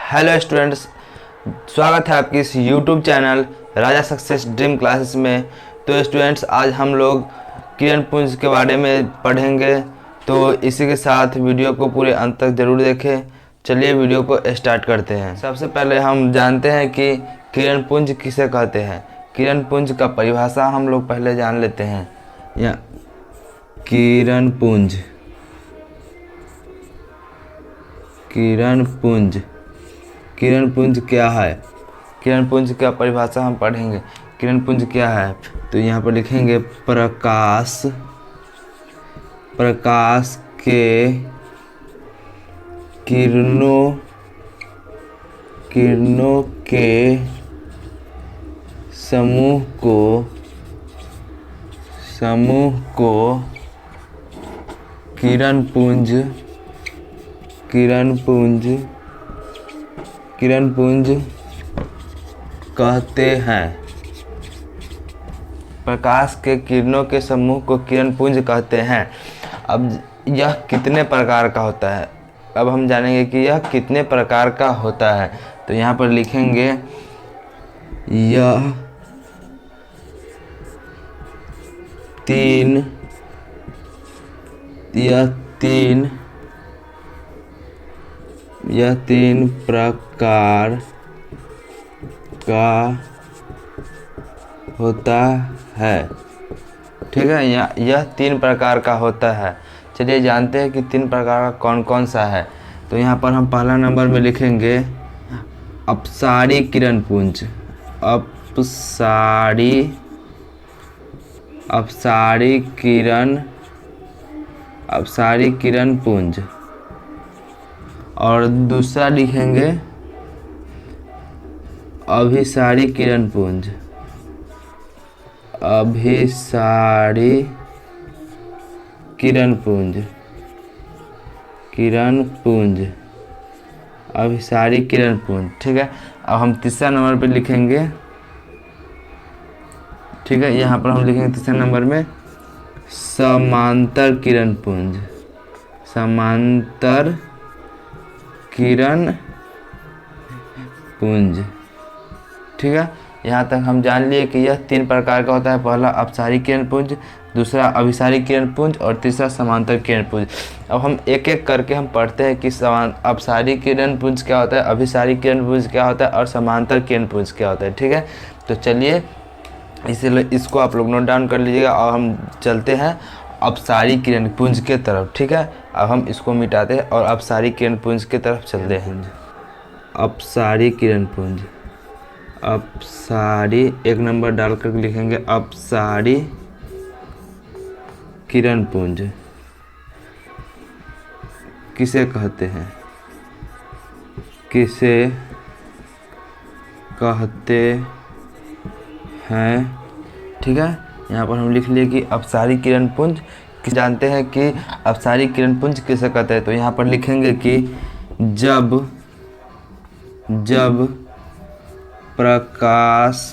Hello students, स्वागत है आपकी इस यूट्यूब चैनल राजा सक्सेस ड्रीम क्लासेस में। तो स्टूडेंट्स, आज हम लोग किरण पुंज के बारे में पढ़ेंगे। तो इसी के साथ वीडियो को पूरे अंत तक ज़रूर देखें। चलिए वीडियो को स्टार्ट करते हैं। सबसे पहले हम जानते हैं कि किरण पुंज किसे कहते हैं। किरण पुंज का परिभाषा हम लोग पहले जान लेते हैं। या किरण पुंज, किरण पुंज, किरण पुंज क्या है? किरण पुंज का परिभाषा हम पढ़ेंगे। किरण पुंज क्या है? तो यहाँ पर लिखेंगे प्रकाश, प्रकाश के किरणों के समूह को किरण पुंज कहते हैं। प्रकाश के किरणों के समूह को किरण पुंज कहते हैं। अब यह कितने प्रकार का होता है, अब हम जानेंगे कि यह कितने प्रकार का होता है। तो यहाँ पर लिखेंगे यह तीन प्रकार का होता है। ठीक है, यह तीन प्रकार का होता है। चलिए जानते हैं कि तीन प्रकार का कौन कौन सा है। तो यहाँ पर हम पहला नंबर में लिखेंगे अपसारी किरण पुंज। अपसारी किरण पुंज। और दूसरा लिखेंगे अभिसारी किरण पुंज। अभिसारी किरण पुंज, अभिसारी किरण पुंज। ठीक है, अब हम तीसरा नंबर पे लिखेंगे। ठीक है, यहाँ पर हम लिखेंगे तीसरे नंबर में समांतर किरण पुंज। समांतर किरण पुंज। ठीक है, यहाँ तक हम जान लिए कि यह तीन प्रकार का होता है। पहला अपसारी किरण पुंज, दूसरा अभिसारी किरण पुंज और तीसरा समांतर किरण पुंज। अब हम एक एक करके हम पढ़ते हैं कि अपसारी किरण पुंज क्या होता है, अभिसारी किरण पुंज क्या होता है और समांतर किरण पुंज क्या होता है। ठीक है, तो चलिए इसलिए इसको आप लोग नोट डाउन कर लीजिएगा और हम चलते हैं अपसारी किरण पुंज के तरफ। ठीक है, अब हम इसको मिटाते हैं और अपसारी किरण पुंज की तरफ चलते हैं। अपसारी किरण पुंज, अपसारी एक नंबर डालकर लिखेंगे अपसारी किरण पुंज किसे कहते हैं, किसे कहते हैं। ठीक है, यहाँ पर हम लिख लिए कि अपसारी किरण पुंज जानते हैं कि अपसारी किरण पुंज किसे कहते हैं। तो यहाँ पर लिखेंगे कि जब प्रकाश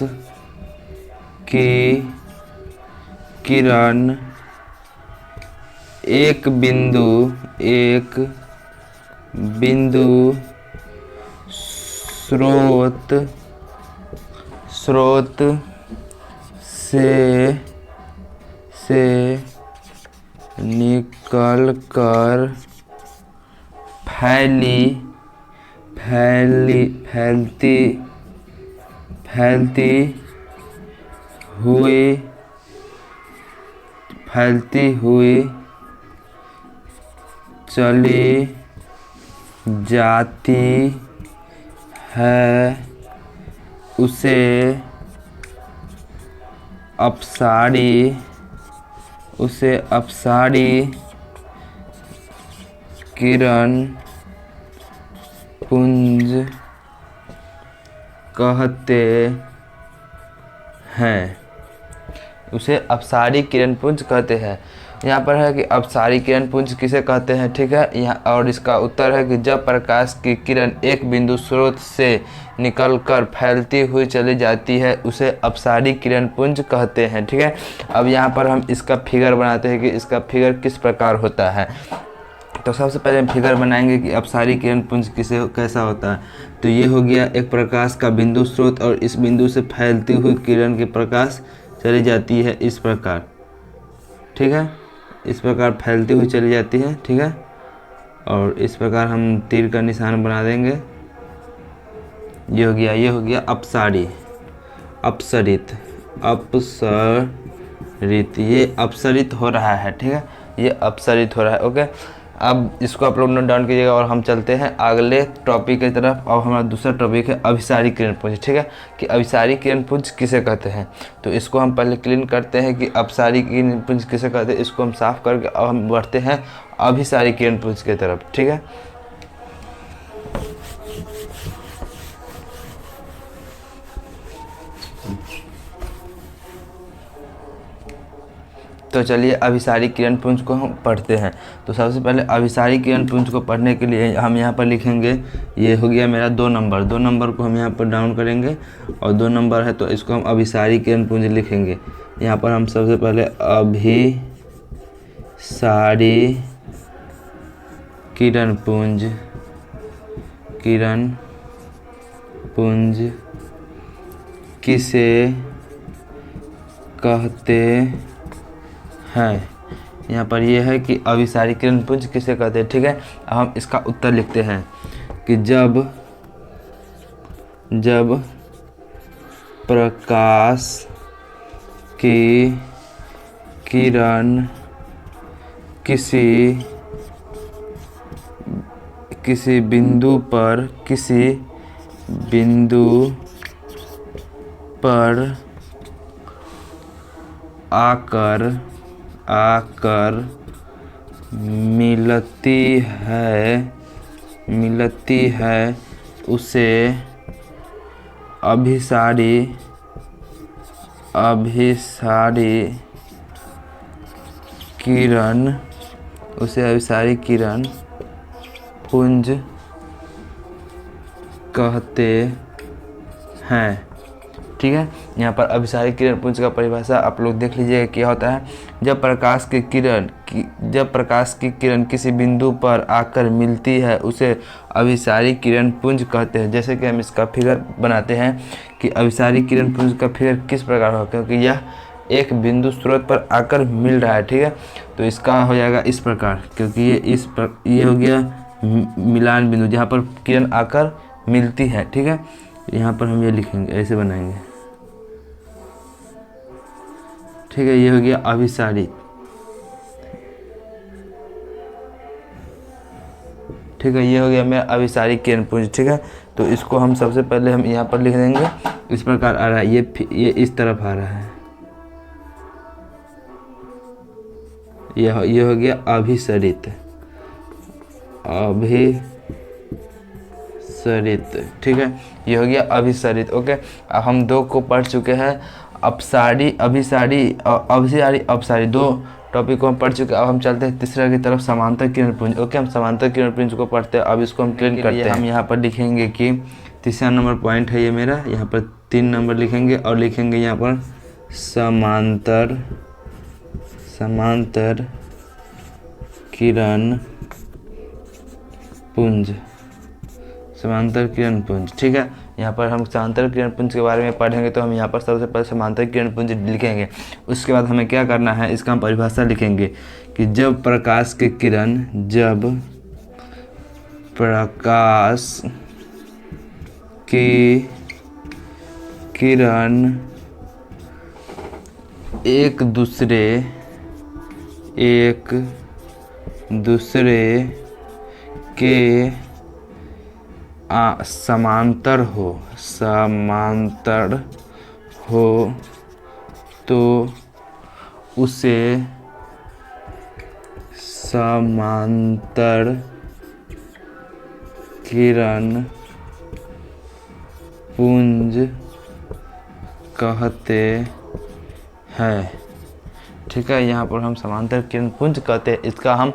की किरण एक बिंदु स्रोत से निकल कर फैलती हुई चली जाती है, उसे अपसारी किरण पुंज कहते हैं। उसे अपसारी किरण पुंज कहते हैं। यहाँ पर है कि अपसारी किरण पुंज किसे कहते हैं। ठीक है, यहाँ और इसका उत्तर है कि जब प्रकाश की किरण एक बिंदु स्रोत से निकलकर फैलती हुई चली जाती है उसे अपसारी किरण पुंज कहते हैं। ठीक है, अब यहाँ पर हम इसका फिगर बनाते हैं कि इसका फिगर किस प्रकार होता है। तो सबसे पहले हम फिगर बनाएंगे कि अपसारी किरण पुंज कैसा होता है। तो ये हो गया एक प्रकाश का बिंदु स्रोत, और इस बिंदु से फैलती हुई किरण के प्रकाश चली जाती है इस प्रकार, ठीक है, इस प्रकार फैलती हुई चली जाती है, ठीक है। और इस प्रकार हम तीर का निशान बना देंगे। ये हो गया अपसारी, अपसरित, अपसरित, ये अपसरित हो रहा है, ठीक है, ये अपसरित हो रहा है। ओके, अब इसको आप लोग नोट डाउन कीजिएगा और हम चलते हैं अगले टॉपिक की तरफ। अब हमारा दूसरा टॉपिक है अभिसारी किरणपुंज, ठीक है, कि अभिसारी किरणपुंज किसे कहते हैं। तो इसको हम पहले क्लीन करते हैं कि अपसारी किरणपुंज किसे कहते हैं, इसको हम साफ करके अब हम बढ़ते हैं अभिसारी किरणपुंज की तरफ, ठीक है। तो चलिए अभिसारी किरणपुंज को हम पढ़ते हैं। तो सबसे पहले अभिसारी किरणपुंज को पढ़ने के लिए हम यहाँ पर लिखेंगे, ये हो गया मेरा 2 नंबर, 2 नंबर को हम यहाँ पर डाउन करेंगे और 2 नंबर है तो इसको हम अभिसारी किरणपुंज लिखेंगे। यहाँ पर हम सबसे पहले अभिसारी किरणपुंज किसे कहते हैं। यहाँ पर यह है कि अभिसारी किरणपुंज किसे कहते हैं, ठीक है। अब हम इसका उत्तर लिखते हैं कि जब प्रकाश की किरण किसी बिंदु पर आकर मिलती है उसे अभिसारी किरण पुंज कहते हैं, ठीक है। यहाँ पर अभिसारी किरणपुंज का परिभाषा आप लोग देख लीजिएगा क्या होता है। जब प्रकाश की किरण किसी बिंदु पर आकर मिलती है उसे अभिसारी किरणपुंज कहते हैं। जैसे कि हम इसका फिगर बनाते हैं कि अभिसारी किरणपुंज का फिगर किस प्रकार होगा, क्योंकि यह एक बिंदु स्रोत पर आकर मिल रहा है, ठीक है। तो इसका हो जाएगा इस प्रकार, क्योंकि ये हो गया मिलान बिंदु जहाँ पर किरण आकर मिलती है, ठीक है। यहाँ पर हम ये लिखेंगे, ऐसे बनाएंगे, ठीक है। ये हो गया अभिसारी, ठीक है, ये हो गया मेरा अभिसारी किरणपुंज, ठीक है। तो इसको हम सबसे पहले हम यहाँ पर लिख देंगे, इस प्रकार आ रहा है, ये इस तरफ आ रहा है, ये हो गया अभिसरित, ठीक है, ये हो गया अभिसरित। ओके, अब हम 2 को पढ़ चुके हैं, अभिसारी, अपसारी, 2 टॉपिक को हम पढ़ चुके हैं। अब हम चलते हैं तीसरा की तरफ, समांतर किरणपुंज। ओके, हम समांतर किरणपुंज को पढ़ते हैं। अब इसको हम क्लीन करते हैं। हम यहाँ पर लिखेंगे कि तीसरा नंबर पॉइंट है ये मेरा, यहाँ पर 3 नंबर लिखेंगे और लिखेंगे यहाँ पर समांतर किरणपुंज, ठीक है। यहाँ पर हम समांतर किरणपुंज के बारे में पढ़ेंगे, तो हम यहाँ पर सबसे पहले समांतर किरणपुंज लिखेंगे। उसके बाद हमें क्या करना है, इसका हम परिभाषा लिखेंगे कि जब प्रकाश की किरण एक दूसरे के समांतर हो तो उसे समांतर किरणपुंज कहते हैं, ठीक है। यहाँ पर हम समांतर किरणपुंज कहते हैं। इसका हम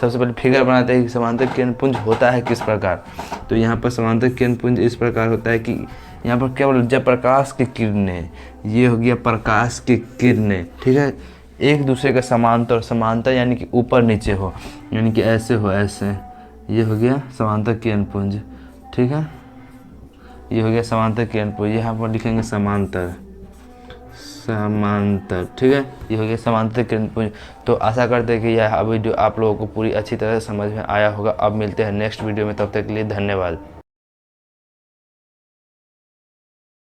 सबसे पहले फिगर बनाते हैं कि समांतर किरणपुंज होता है किस प्रकार। तो यहाँ पर समांतर किरणपुंज इस प्रकार होता है कि यहाँ पर केवल जब प्रकाश की किरणें, ये हो गया प्रकाश की किरणें, ठीक है, एक दूसरे के समांतर, समांतर यानी कि ऊपर नीचे हो, यानी कि ऐसे हो, ऐसे, ये हो गया समांतर किरणपुंज। ठीक है, ये हो गया समांतर किरणपुंज। यहाँ पर लिखेंगे समांतर, समांतर। ठीक है, ये हो गया समांतर किरणपुंज। तो आशा करते हैं कि यह वीडियो आप लोगों को पूरी अच्छी तरह से समझ में आया होगा। अब मिलते हैं नेक्स्ट वीडियो में, तब तक के लिए धन्यवाद।